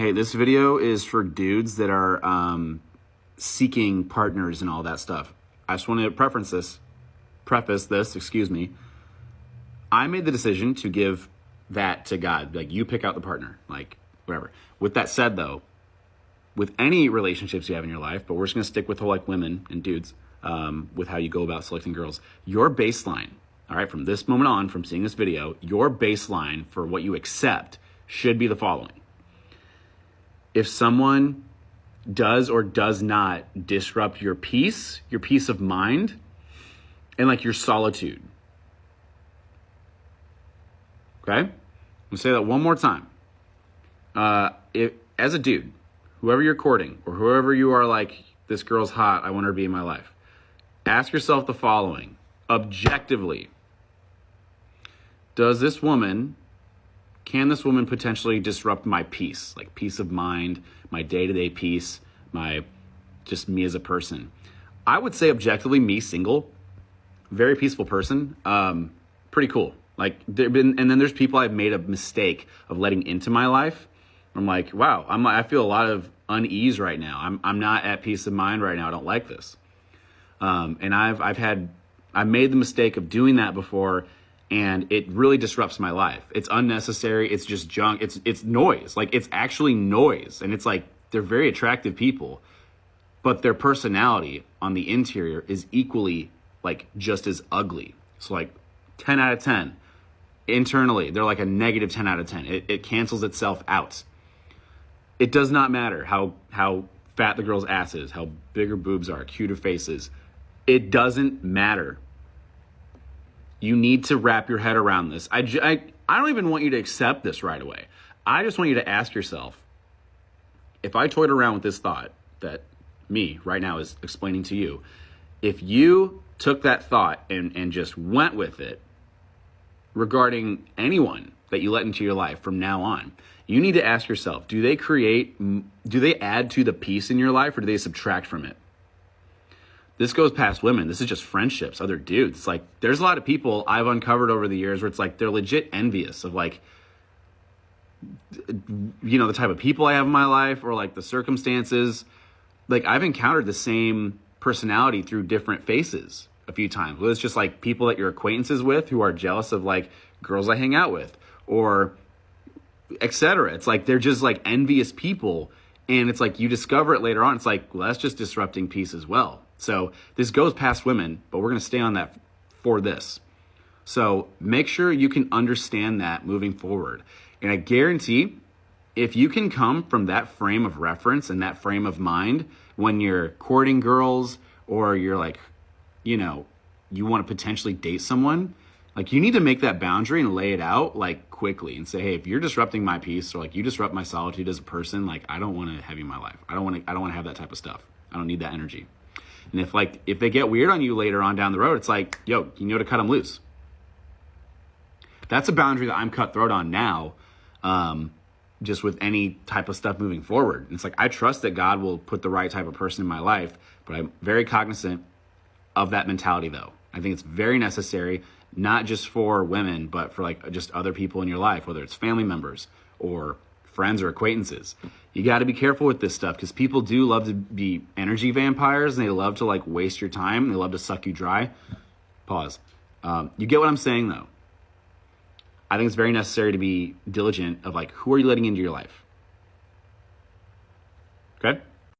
Hey, this video is for dudes that are seeking partners and all that stuff. I just want to preface this, excuse me. I made the decision to give that to God. Like, you pick out the partner, like whatever. With that said though, with any relationships you have in your life, but we're just gonna stick with like women and dudes, with how you go about selecting girls, your baseline, all right, from this moment on, from seeing this video, your baseline for what you accept should be the following. If someone does or does not disrupt your peace of mind, and like your solitude. Okay? I'm gonna say that one more time. If, as a dude, whoever you're courting, or whoever you are like, this girl's hot, I want her to be in my life, ask yourself the following. Objectively, can this woman potentially disrupt my peace, like peace of mind, my day-to-day peace, just me as a person? I would say objectively, me single, very peaceful person, pretty cool. Like, and then there's people I've made a mistake of letting into my life. I'm like, wow, I feel a lot of unease right now. I'm not at peace of mind right now. I don't like this. And I've made the mistake of doing that before, and it really disrupts my life. It's unnecessary. It's just junk. It's noise. Like, it's actually noise. And it's like, they're very attractive people, but their personality on the interior is equally like just as ugly. So like 10 out of 10 internally, they're like a negative 10 out of 10. It cancels itself out. It does not matter how fat the girl's ass is, how big her boobs are, cute her face is. It doesn't matter. You need to wrap your head around this. I don't even want you to accept this right away. I just want you to ask yourself, if I toyed around with this thought that me right now is explaining to you, if you took that thought and just went with it regarding anyone that you let into your life from now on, you need to ask yourself, do they add to the peace in your life, or do they subtract from it? This goes past women. This is just friendships, other dudes. It's like, there's a lot of people I've uncovered over the years where it's like, they're legit envious of like, you know, the type of people I have in my life, or like the circumstances. Like, I've encountered the same personality through different faces a few times. Well, it's just like people that you're acquaintances with who are jealous of like girls I hang out with, or etc. It's like, they're just like envious people. And it's like, you discover it later on. It's like, well, that's just disrupting peace as well. So this goes past women, but we're going to stay on that for this. So make sure you can understand that moving forward. And I guarantee, if you can come from that frame of reference and that frame of mind when you're courting girls, or you're like, you know, you want to potentially date someone, like, you need to make that boundary and lay it out like quickly and say, hey, if you're disrupting my peace, or like you disrupt my solitude as a person, like, I don't want to have you in my life. I don't want to have that type of stuff. I don't need that energy. And if they get weird on you later on down the road, it's like, yo, you know to cut them loose. That's a boundary that I'm cutthroat on now, just with any type of stuff moving forward. And it's like, I trust that God will put the right type of person in my life, but I'm very cognizant of that mentality though. I think it's very necessary, not just for women, but for like just other people in your life, whether it's family members or friends or acquaintances. You got to be careful with this stuff, because people do love to be energy vampires, and they love to like waste your time, and they love to suck you dry. Pause. You get what I'm saying though. I think it's very necessary to be diligent of like, who are you letting into your life? Okay?